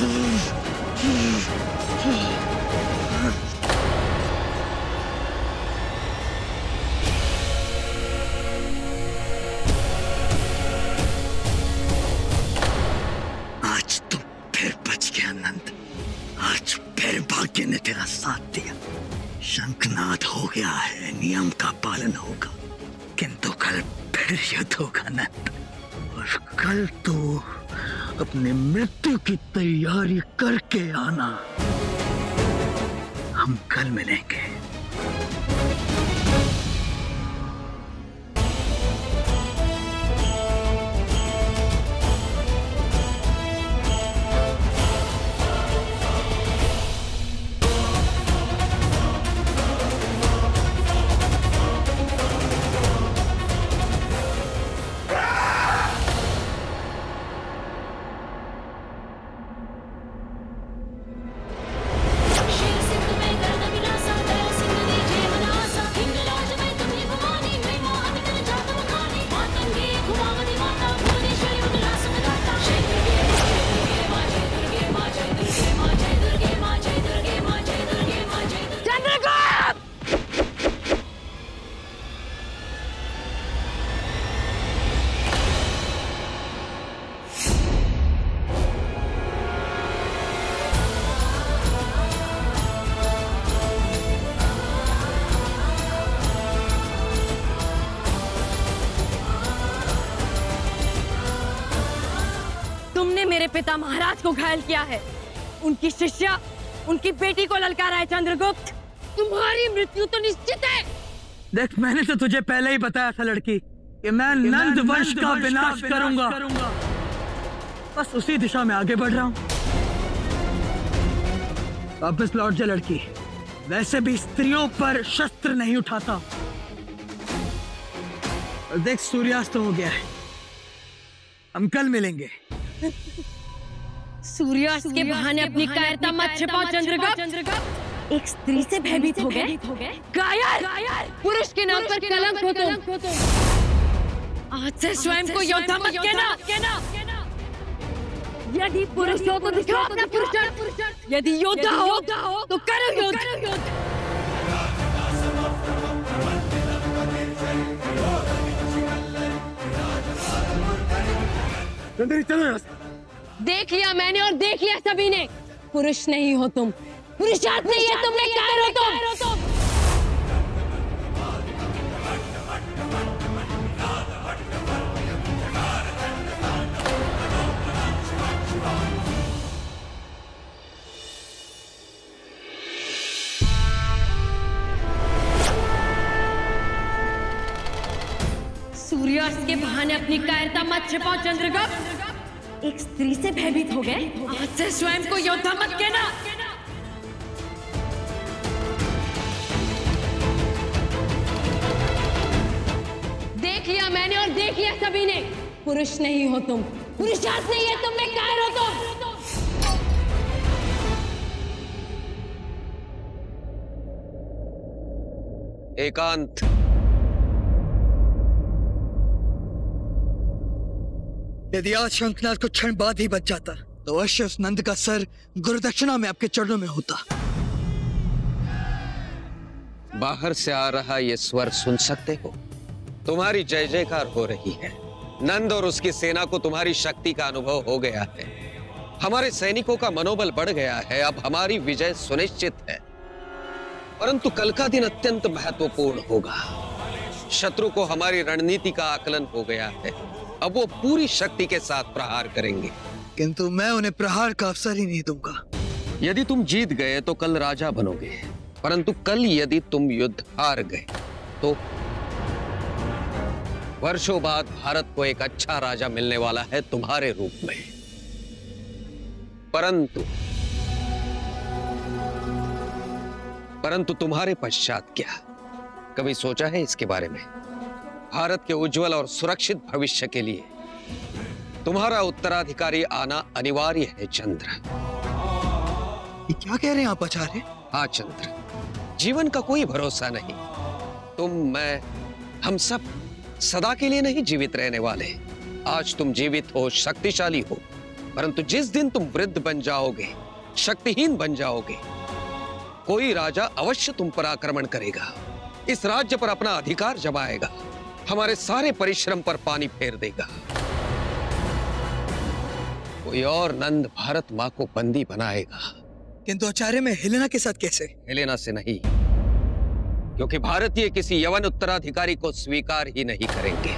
आज तुम फिर बच गया नंद। आज फिर भाग्य ने तेरा साथ दिया। शंखनाद हो गया है, नियम का पालन होगा, किंतु कल फिर युद्ध होगा नंद। और कल तो अपने मृत्यु की तैयारी करके आना। हम कल मिलेंगे। मेरे पिता महाराज को घायल किया है। उनकी शिष्या उनकी बेटी को ललकारा है। चंद्रगुप्त, तुम्हारी मृत्यु तो निश्चित है। देख, मैंने तो तुझे पहले ही बताया था लड़की कि मैं नंद वंश का विनाश करूंगा। बस उसी दिशा में आगे बढ़ रहा हूं। वापस लौट जा लड़की। वैसे भी स्त्रियों पर शस्त्र नहीं उठाता। और देख, सूर्यास्त हो गया है। हम कल मिलेंगे। सूर्यास्त के बहाने अपनी कायरता मत छिपाओ चंद्रगुप्त। एक स्त्री से भयभीत हो गए। कायर! पुरुष के नाम पर कलंक हो तुम। आज से स्वयं को योद्धा मत कहना। यदि पुरुष हो तो दिखाओ अपना पुरुषार्थ। यदि योद्धा हो तो करो युद्ध। देख लिया मैंने और देख लिया सभी ने। पुरुष नहीं हो तुम, पुरुषार्थ नहीं है तुम में, कायर हो तुम। सूर्यास्त के बहाने अपनी कायरता मत छिपाओ चंद्रगुप्त। एक स्त्री से भयभीत हो गए। आज से स्वयं को योद्धा मत कहना। देख लिया मैंने और देख लिया सभी ने। पुरुष नहीं हो तुम, पुरुषार्थ नहीं है तुम में, कायर हो तुम। एकांत। यदि आज शंखनाद को क्षण बाद ही बच जाता तो अवश्य उस नंद का सर गुरुदक्षिणा में आपके चरणों में होता। बाहर से आ रहा ये स्वर सुन सकते हो? तुम्हारी जय जयकार हो रही है। नंद और उसकी सेना को तुम्हारी शक्ति का अनुभव हो गया है। हमारे सैनिकों का मनोबल बढ़ गया है। अब हमारी विजय सुनिश्चित है। परंतु कल का दिन अत्यंत महत्वपूर्ण होगा। शत्रु को हमारी रणनीति का आकलन हो गया है। अब वो पूरी शक्ति के साथ प्रहार करेंगे। किंतु मैं उन्हें प्रहार का अवसर ही नहीं दूंगा। यदि तुम जीत गए तो कल राजा बनोगे, परंतु कल यदि तुम युद्ध हार गए तो वर्षों बाद भारत को एक अच्छा राजा मिलने वाला है तुम्हारे रूप में। परंतु तुम्हारे पश्चात क्या? कभी सोचा है इसके बारे में? भारत के उज्जवल और सुरक्षित भविष्य के लिए तुम्हारा उत्तराधिकारी आना अनिवार्य है चंद्र। ये क्या कह रहे हैं आप आचार्य? हाँ चंद्र, जीवन का कोई भरोसा नहीं। तुम, मैं, हम सब सदा के लिए नहीं जीवित रहने वाले। आज तुम जीवित हो, शक्तिशाली हो, परंतु जिस दिन तुम वृद्ध बन जाओगे, शक्तिहीन बन जाओगे, कोई राजा अवश्य तुम पर आक्रमण करेगा, इस राज्य पर अपना अधिकार जमाएगा, हमारे सारे परिश्रम पर पानी फेर देगा। कोई और नंद भारत मां को बंदी बनाएगा। किंतु आचार्य, मैं हेलेना के साथ कैसे? हेलेना से नहीं, क्योंकि भारतीय किसी यवन उत्तराधिकारी को स्वीकार ही नहीं करेंगे।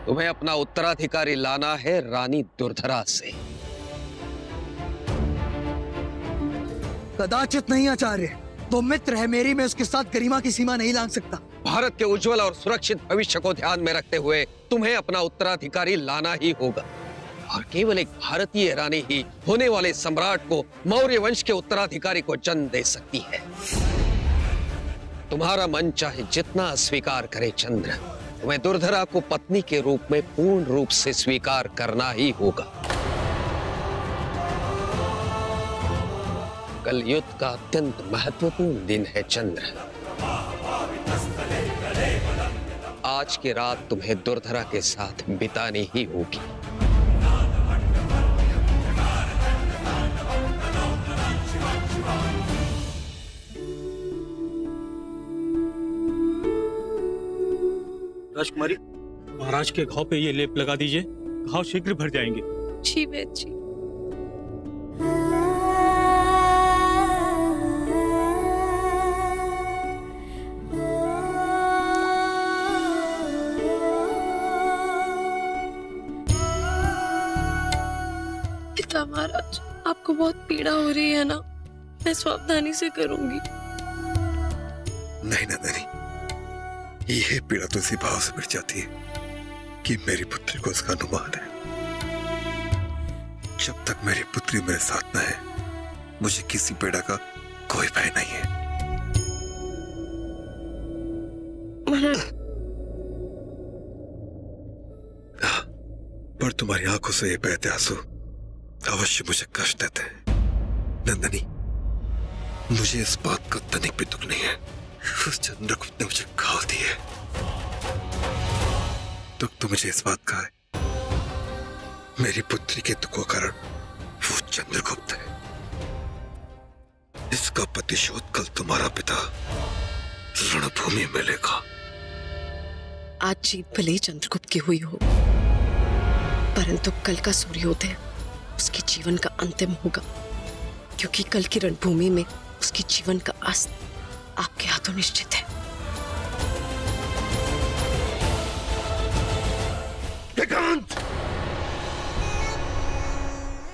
तुम्हें अपना उत्तराधिकारी लाना है रानी दुर्धरा से। कदाचित नहीं आचार्य, वो मित्र है मेरी, मैं उसके साथ गरिमा की सीमा नहीं लांघ सकता। भारत के उज्जवल और सुरक्षित भविष्य को ध्यान में रखते हुए तुम्हें अपना उत्तराधिकारी लाना ही होगा, और केवल एक भारतीय रानी ही होने वाले सम्राट को, मौर्य वंश के उत्तराधिकारी को जन्म दे सकती है। तुम्हारा मन चाहे जितना अस्वीकार करे चंद्र, तुम्हें दुर्धरा को पत्नी के रूप में पूर्ण रूप से स्वीकार करना ही होगा। कल युद्ध का अत्यंत महत्वपूर्ण दिन है चंद्र। आज की रात तुम्हें दुर्धरा के साथ बितानी ही होगी। राजकुमारी, महाराज के घाव पे ये लेप लगा दीजिए, घाव शीघ्र भर जाएंगे। जी वैद्य जी। पिता महाराज, आपको बहुत पीड़ा हो रही है ना? मैं सावधानी से करूंगी। नहीं नंदिनी, यह पीड़ा तो इसी भाव से मिट जाती है कि मेरी पुत्री को उसका अनुमान है। जब तक मेरी पुत्री मेरे साथ न है, मुझे किसी पीड़ा का कोई भय नहीं है। पर तुम्हारी आंखों से ये बहते आंसू अवश्य मुझे कष्ट देते हैं। नंदिनी, मुझे इस बात का तनिक भी दुख नहीं है। उस चंद्रगुप्त ने मुझे घाव दिए, दुख तो मुझे इस बात का है, मेरी पुत्री के दुख का कारण वो चंद्रगुप्त है। इसका प्रतिशोध कल तुम्हारा पिता रणभूमि में लेगा। आज जीत भले ही चंद्रगुप्त की हुई हो, परंतु कल का सूर्योदय उसके जीवन का अंतिम होगा, क्योंकि कल की रणभूमि में उसके जीवन का अस्त आपके हाथों निश्चित है।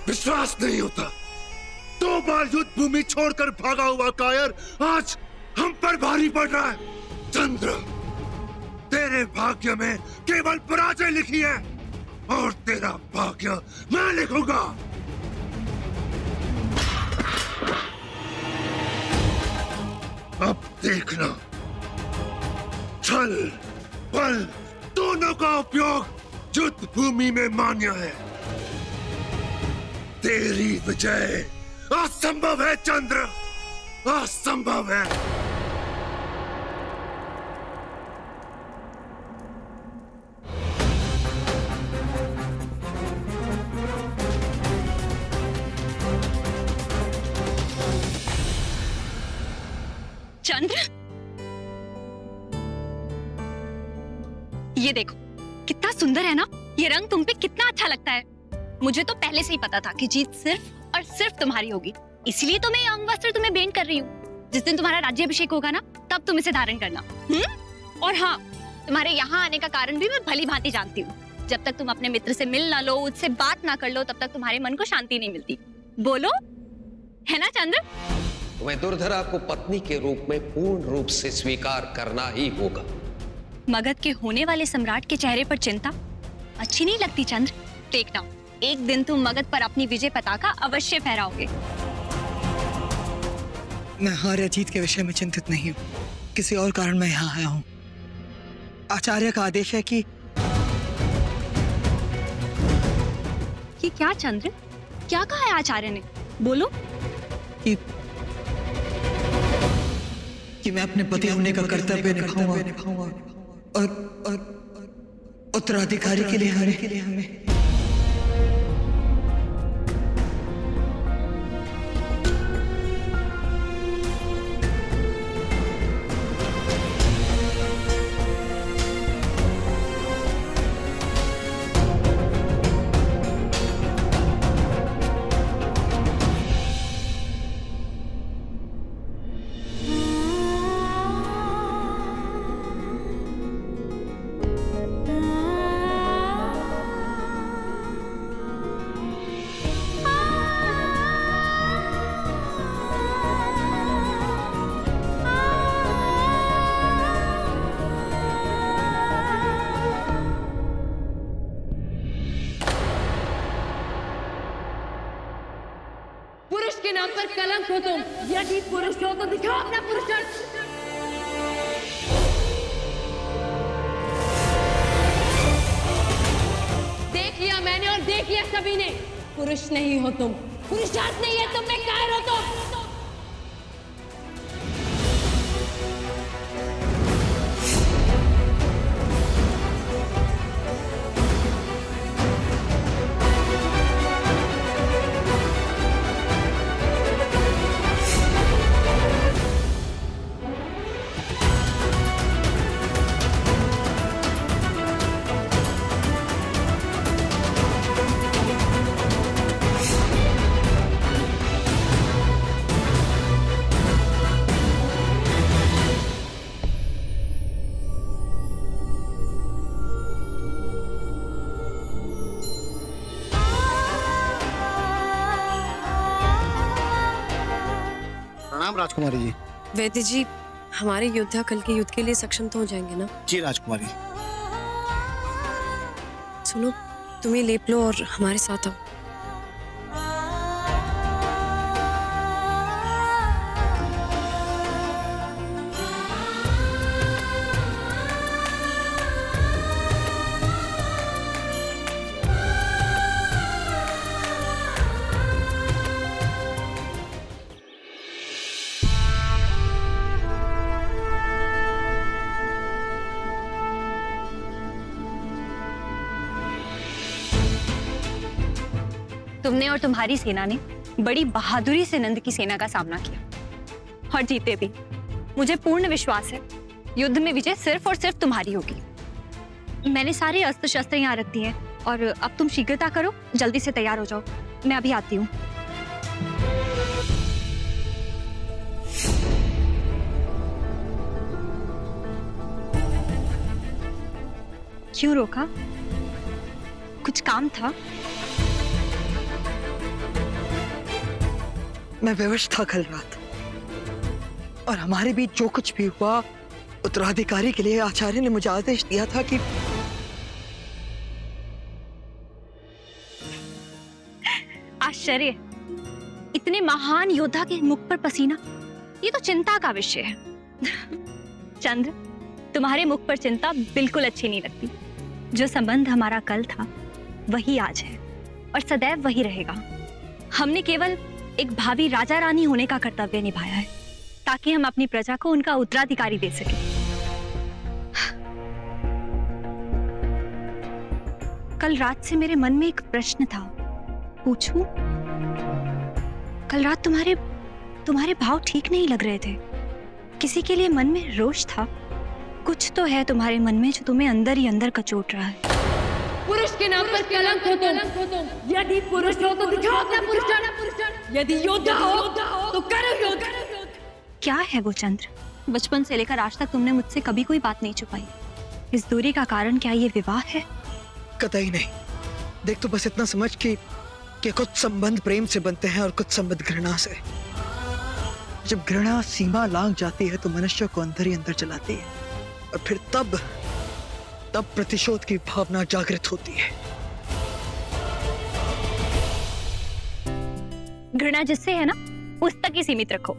विश्वास नहीं होता, 2 बार युद्ध भूमि छोड़कर भागा हुआ कायर आज हम पर भारी पड़ रहा है। चंद्र, तेरे भाग्य में केवल पराजय लिखी है, और तेरा भाग्य मैं लिखूंगा। अब देखना, छल बल दोनों का उपयोग युद्ध भूमि में मान्य है। तेरी विजय असंभव है चंद्र, असंभव है। चंद्र, ये देखो कितना सुंदर है ना, ये रंग तुम पे कितना अच्छा लगता है। मुझे तो पहले से ही पता था कि जीत सिर्फ और सिर्फ तुम्हारी होगी, इसलिए तो मैं ये अंग वस्त्र तुम्हें भेंट कर रही हूँ। जिस दिन तुम्हारा राज्याभिषेक होगा ना, तब तुम इसे धारण करना। और हाँ, तुम्हारे यहाँ आने का कारण भी मैं भली भांति जानती हूँ। जब तक तुम अपने मित्र से मिल ना लो, उससे बात ना कर लो, तब तक तुम्हारे मन को शांति नहीं मिलती। बोलो, है ना चंद्र? तुम्हें दुर्धरा को पत्नी के रूप में पूर्ण रूप से स्वीकार करना ही होगा। मगध के होने वाले सम्राट के चेहरे पर चिंता अच्छी नहीं लगती चंद्र। देखना, एक दिन तुम मगध पर अपनी विजय पताका अवश्य फहराओगे। मैं हार या जीत के विषय में चिंतित नहीं हूँ, किसी और कारण मैं यहाँ आया हूँ। आचार्य का आदेश है कि क्या चंद्र, क्या कहा है आचार्य ने? बोलो। कि मैं अपने पति होने का कर्तव्य निभाऊंगा और उत्तराधिकारी के लिए हमें के नाम पर कलंक हो तुम। यदि पुरुष हो तो दिखाओ अपना पुरुषार्थ। देख लिया मैंने और देख लिया सभी ने, पुरुष नहीं हो तुम, पुरुषार्थ नहीं है तुम में, कायर हो तुम। राजकुमारी जी। वैद्य जी, हमारे योद्धा कल के युद्ध के लिए सक्षम तो हो जाएंगे ना? जी राजकुमारी। सुनो, तुम्हें लेप लो और हमारे साथ आओ। तुमने और तुम्हारी सेना ने बड़ी बहादुरी से नंद की सेना का सामना किया और जीते भी। मुझे पूर्ण विश्वास है युद्ध में विजय सिर्फ और सिर्फ तुम्हारी होगी। मैंने सारे अस्त्र शस्त्र यहाँ रख दिए हैं और अब तुम शीघ्रता करो, जल्दी से तैयार हो जाओ। मैं अभी आती हूँ। क्यों रोका? कुछ काम था? मैं विवश था कल रात, और हमारे बीच जो कुछ भी हुआ, उत्तराधिकारी के लिए आचार्य ने मुझे आदेश दिया था कि आश्चर्य, इतने महान योद्धा के मुख पर पसीना, ये तो चिंता का विषय है। चंद्र, तुम्हारे मुख पर चिंता बिल्कुल अच्छी नहीं लगती। जो संबंध हमारा कल था वही आज है और सदैव वही रहेगा। हमने केवल एक भावी राजा रानी होने का कर्तव्य निभाया है ताकि हम अपनी प्रजा को उनका उत्तराधिकारी दे सकें। कल रात से मेरे मन में एक प्रश्न था, पूछूं? कल रात तुम्हारे भाव ठीक नहीं लग रहे थे। किसी के लिए मन में रोष था। कुछ तो है तुम्हारे मन में जो तुम्हें अंदर ही अंदर कचोट रहा है। पुरुष के नाम पर कलंक हो तुम। यदि पुरुष हो तो दिखाओ अपना पुरुषार्थ। यदि योद्धा हो तो करो युद्ध। क्या है वो चंद्र? बचपन से लेकर आज तक तुमने मुझसे कभी कोई बात नहीं छुपाई। इस दूरी का कारण क्या ये विवाह है? कतई नहीं। देख, तो बस इतना समझ कि कुछ संबंध प्रेम से बनते हैं और कुछ संबंध घृणा से। जब घृणा सीमा लांघ जाती है तो मनुष्य को अंदर ही अंदर जलाती है, और फिर तब प्रतिशोध की भावना जागृत होती है। घृणा जिससे है ना, उस तक ही सीमित रखो।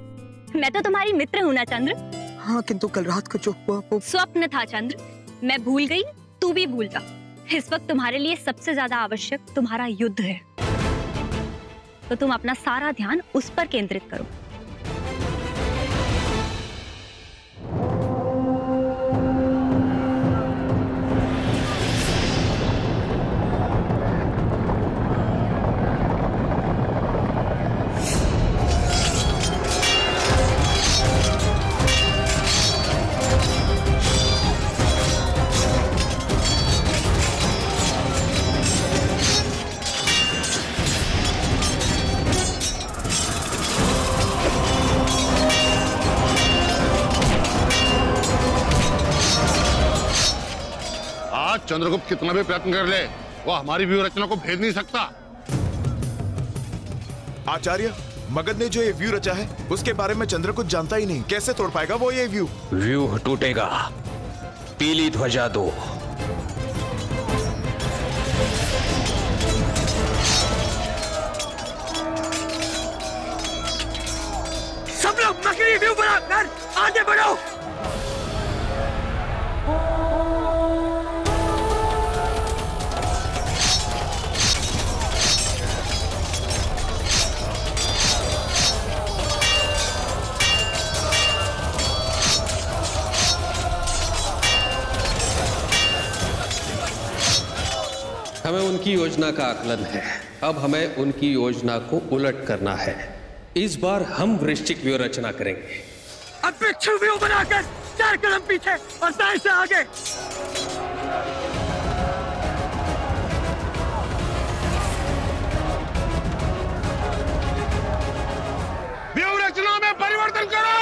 मैं तो तुम्हारी मित्र हूं ना चंद्र। हाँ, किंतु कल रात को जो हुआ वो स्वप्न था चंद्र। मैं भूल गई, तू भी भूल जा। इस वक्त तुम्हारे लिए सबसे ज्यादा आवश्यक तुम्हारा युद्ध है, तो तुम अपना सारा ध्यान उस पर केंद्रित करो। चंद्रगुप्त कितना भी प्रयत्न कर ले, वो हमारी व्यूह रचना को भेद नहीं सकता। आचार्य, मगध ने जो ये व्यू रचा है उसके बारे में चंद्र कुछ जानता ही नहीं। कैसे तोड़ पाएगा वो ये व्यू? व्यू टूटेगा। पीली ध्वजा दो। आखिरी व्यू बनाकर आगे बढ़ो। हमें उनकी योजना का आकलन है, अब हमें उनकी योजना को उलट करना है। इस बार हम वृश्चिक व्यूह रचना करेंगे। अब बिच्छू व्यू बनाकर 4 कदम पीछे और दाएं से आगे। व्यू रचना में परिवर्तन करो।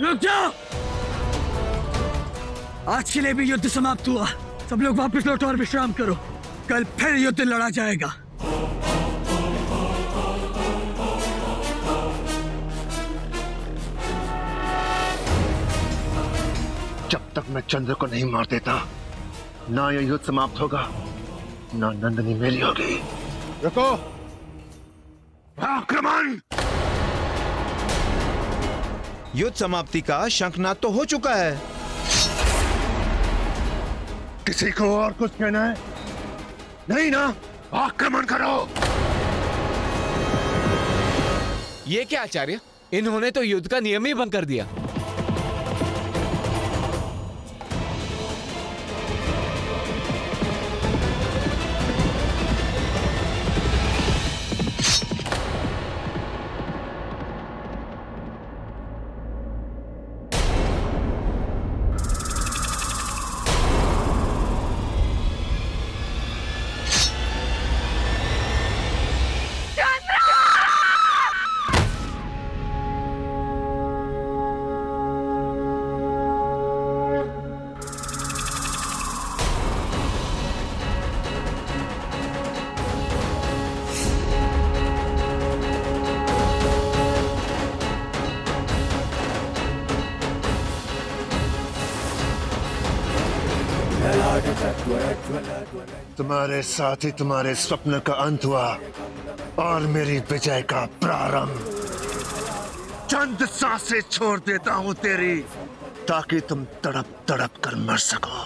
रुक जाओ, आज के लिए भी युद्ध समाप्त हुआ। सब लोग वापस लौटो और विश्राम करो, कल फिर युद्ध लड़ा जाएगा। जब तक मैं चंद्र को नहीं मार देता, ना ये युद्ध समाप्त होगा, ना नंदिनी मेरी होगी। रुको, आक्रमण! युद्ध समाप्ति का शंखनाद तो हो चुका है। किसी को और कुछ कहना है? नहीं ना? आक्रमण करो। ये क्या आचार्य, इन्होंने तो युद्ध का नियम ही भंग कर दिया। तुम्हारे साथ ही तुम्हारे स्वप्न का अंत हुआ और मेरी विजय का प्रारंभ। चंद सांसें छोड़ देता हूं तेरी, ताकि तुम तड़प तड़प कर मर सको।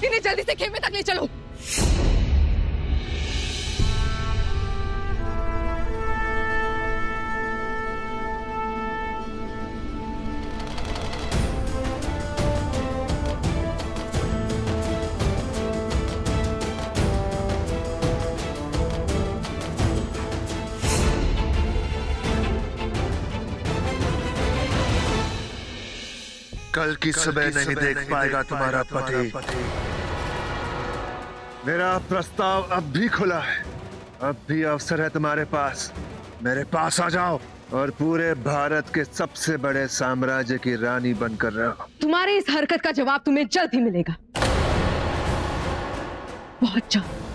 इन्हें जल्दी से खेमे तक ले चलो। कल की सुबह नहीं देख पाएगा तुम्हारा पति। मेरा प्रस्ताव अब भी खुला है, अब भी अवसर है तुम्हारे पास। मेरे पास आ जाओ और पूरे भारत के सबसे बड़े साम्राज्य की रानी बनकर रहो। तुम्हारी इस हरकत का जवाब तुम्हें जल्द ही मिलेगा, बहुत जल्द।